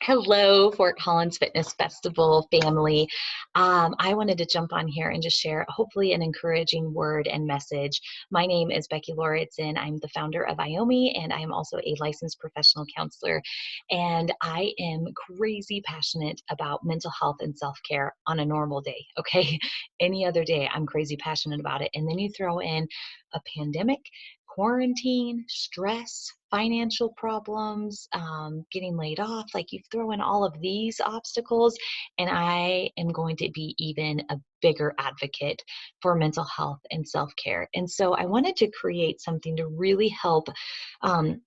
Hello, Fort Collins Fitness Festival family. I wanted to jump on here and just share hopefully an encouraging word and message. My name is Becky Lauridsen. I'm the founder of IOMI, and I am also a licensed professional counselor. And I am crazy passionate about mental health and self-care on a normal day, okay? Any other day, I'm crazy passionate about it. And then you throw in a pandemic, quarantine, stress, financial problems, getting laid off, like you throw in all of these obstacles, and I am going to be even a bigger advocate for mental health and self-care. And so I wanted to create something to really help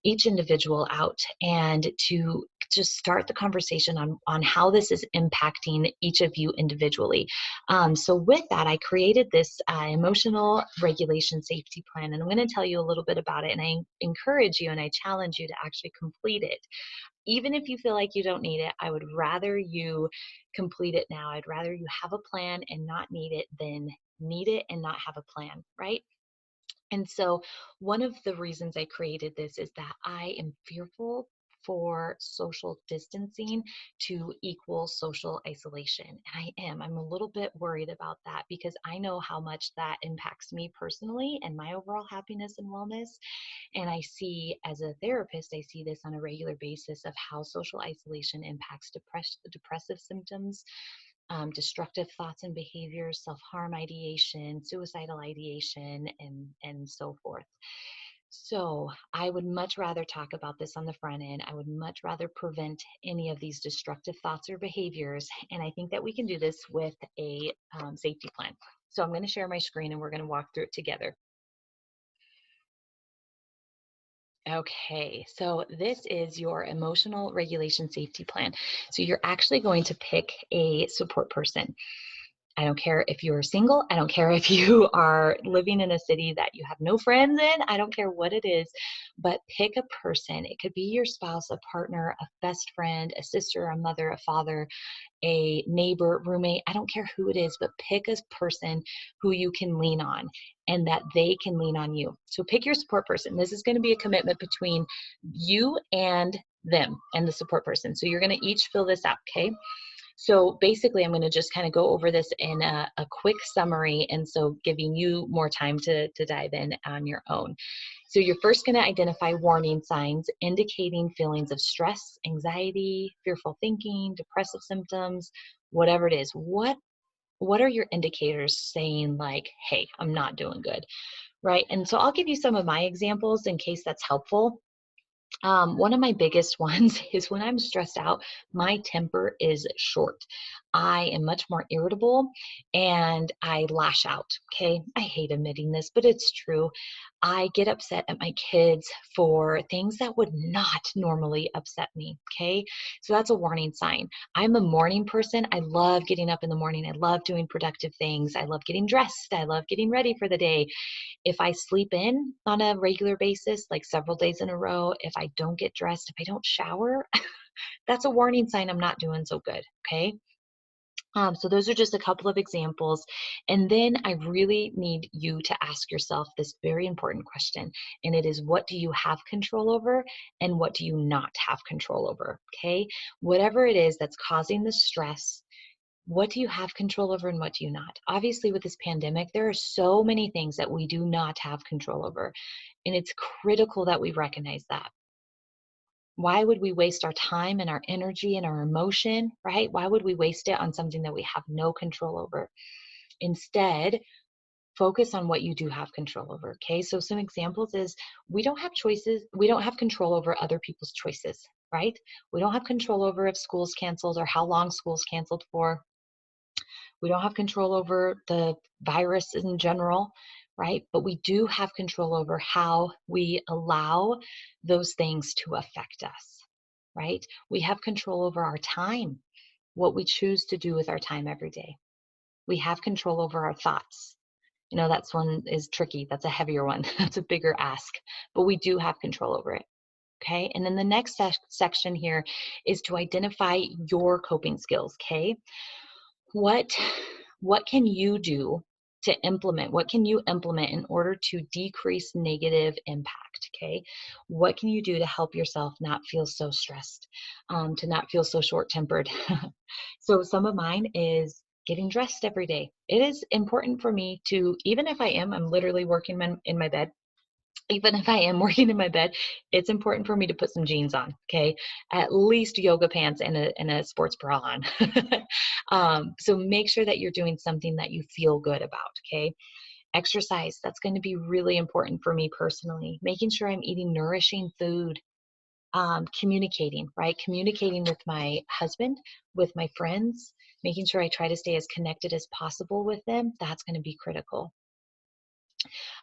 each individual out and to just start the conversation on how this is impacting each of you individually. So with that, I created this emotional regulation safety plan, and I'm going to tell you a little bit about it, and I encourage you and I challenge you to actually complete it. Even if you feel like you don't need it, I would rather you complete it now. I'd rather you have a plan and not need it than need it and not have a plan, right? And so one of the reasons I created this is that I am fearful for social distancing to equal social isolation. And I'm a little bit worried about that because I know how much that impacts me personally and my overall happiness and wellness. And I see, as a therapist, I see this on a regular basis of how social isolation impacts depressive symptoms, destructive thoughts and behaviors, self-harm ideation, suicidal ideation, and so forth. So I would much rather talk about this on the front end. I would much rather prevent any of these destructive thoughts or behaviors. And I think that we can do this with a safety plan. So I'm going to share my screen and we're going to walk through it together. Okay, so this is your emotional regulation safety plan. So you're actually going to pick a support person. I don't care if you're single. I don't care if you are living in a city that you have no friends in. I don't care what it is, but pick a person. It could be your spouse, a partner, a best friend, a sister, a mother, a father, a neighbor, roommate. I don't care who it is, but pick a person who you can lean on and that they can lean on you. So pick your support person. This is going to be a commitment between you and them and the support person. So you're going to each fill this out, okay? So basically, I'm going to just kind of go over this in a quick summary, and so giving you more time to dive in on your own. So you're first going to identify warning signs indicating feelings of stress, anxiety, fearful thinking, depressive symptoms, whatever it is. What are your indicators saying like, hey, I'm not doing good, right? And so I'll give you some of my examples in case that's helpful. One of my biggest ones is when I'm stressed out, my temper is short. I am much more irritable and I lash out. Okay. I hate admitting this, but it's true. I get upset at my kids for things that would not normally upset me. Okay. So that's a warning sign. I'm a morning person. I love getting up in the morning. I love doing productive things. I love getting dressed. I love getting ready for the day. If I sleep in on a regular basis, like several days in a row, if I don't get dressed, if I don't shower, that's a warning sign I'm not doing so good. Okay. So those are just a couple of examples. And then I really need you to ask yourself this very important question. And it is, what do you have control over and what do you not have control over? Okay. Whatever it is that's causing the stress, what do you have control over and what do you not? Obviously, with this pandemic, there are so many things that we do not have control over. And it's critical that we recognize that. Why would we waste our time and our energy and our emotion, right? Why would we waste it on something that we have no control over? Instead, focus on what you do have control over. Okay. So some examples is we don't have choices. We don't have control over other people's choices, right? We don't have control over if school's canceled or how long school's canceled for. We don't have control over the virus in general, right? But we do have control over how we allow those things to affect us, right? We have control over our time, what we choose to do with our time every day. We have control over our thoughts. You know, that's one is tricky. That's a heavier one. That's a bigger ask, but we do have control over it. Okay. And then the next section here is to identify your coping skills. Okay. What can you do to implement? What can you implement in order to decrease negative impact? Okay. What can you do to help yourself not feel so stressed, to not feel so short tempered? So, some of mine is getting dressed every day. It is important for me to, even if I'm literally working in my bed, even if I am working in my bed, it's important for me to put some jeans on, okay? At least yoga pants and a sports bra on. So make sure that you're doing something that you feel good about, okay? Exercise, that's going to be really important for me personally. Making sure I'm eating nourishing food, communicating, right? Communicating with my husband, with my friends, making sure I try to stay as connected as possible with them. That's going to be critical.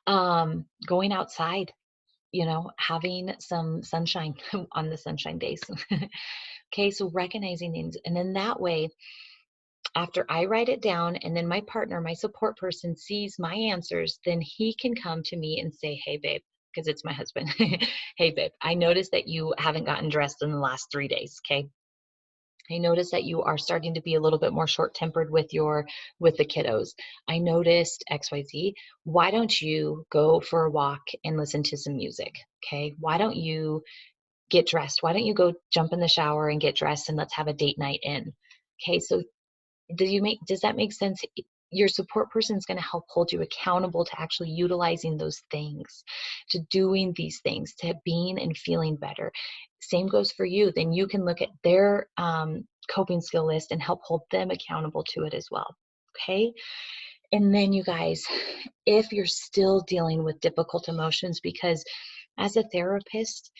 Going outside, having some sunshine on the sunshine days. Okay, so recognizing things. And then that way, after I write it down and then my partner, my support person sees my answers, then he can come to me and say, hey, babe, because it's my husband. Hey, babe, I noticed that you haven't gotten dressed in the last 3 days. Okay. I noticed that you are starting to be a little bit more short-tempered with the kiddos. I noticed XYZ. Why don't you go for a walk and listen to some music? Okay. Why don't you get dressed? Why don't you go jump in the shower and get dressed and let's have a date night in? Okay. So does that make sense? Your support person is going to help hold you accountable to actually utilizing those things, to doing these things, to being and feeling better. Same goes for you. Then you can look at their coping skill list and help hold them accountable to it as well. Okay. And then, you guys, if you're still dealing with difficult emotions, because as a therapist,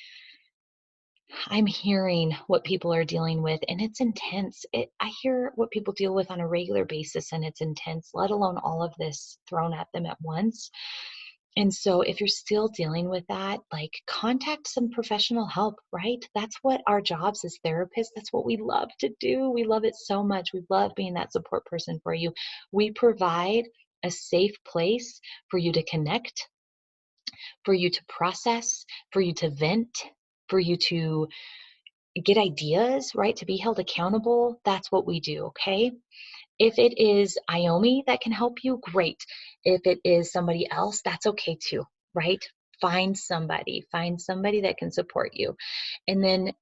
I'm hearing what people are dealing with, and it's intense. I hear what people deal with on a regular basis, and it's intense, let alone all of this thrown at them at once. And so, if you're still dealing with that, like, contact some professional help, right? That's what our jobs as therapists, that's what we love to do. We love it so much. We love being that support person for you. We provide a safe place for you to connect, for you to process, for you to vent, for you to get ideas, right? To be held accountable. That's what we do, okay? If it is Iomi that can help you, great. If it is somebody else, that's okay too, right? Find somebody that can support you. And then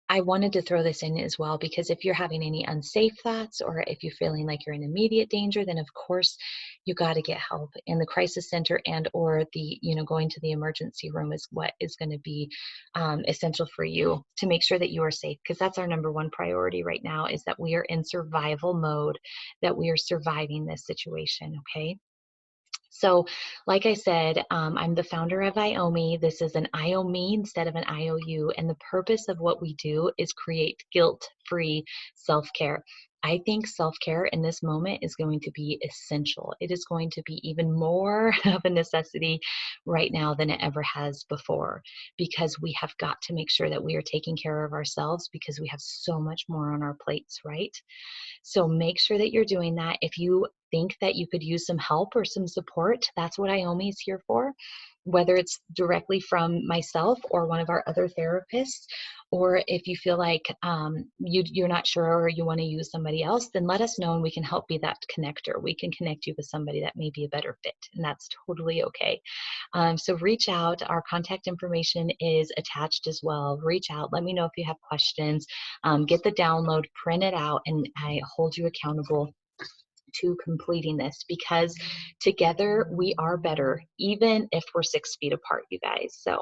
I wanted to throw this in as well, because if you're having any unsafe thoughts or if you're feeling like you're in immediate danger, then of course you got to get help. In the crisis center and or going to the emergency room is what is going to be essential for you to make sure that you are safe, because that's our number one priority right now, is that we are in survival mode, that we are surviving this situation. Okay. So, like I said, I'm the founder of IOME. This is an IOME instead of an IOU. And the purpose of what we do is create guilt-free self-care. I think self-care in this moment is going to be essential. It is going to be even more of a necessity right now than it ever has before, because we have got to make sure that we are taking care of ourselves, because we have so much more on our plates, right? So make sure that you're doing that. If you think that you could use some help or some support, that's what IOMI is here for. Whether it's directly from myself or one of our other therapists, or if you feel like you're not sure or you want to use somebody else, then let us know and we can help be that connector. We can connect you with somebody that may be a better fit, and that's totally okay. So reach out. Our contact information is attached as well. Reach out. Let me know if you have questions. Get the download, print it out, and I hold you accountable to completing this, because together we are better, even if we're 6 feet apart, you guys. So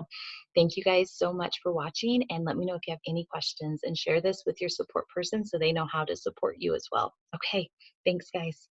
thank you guys so much for watching, and let me know if you have any questions, and share this with your support person so they know how to support you as well. Okay, thanks guys.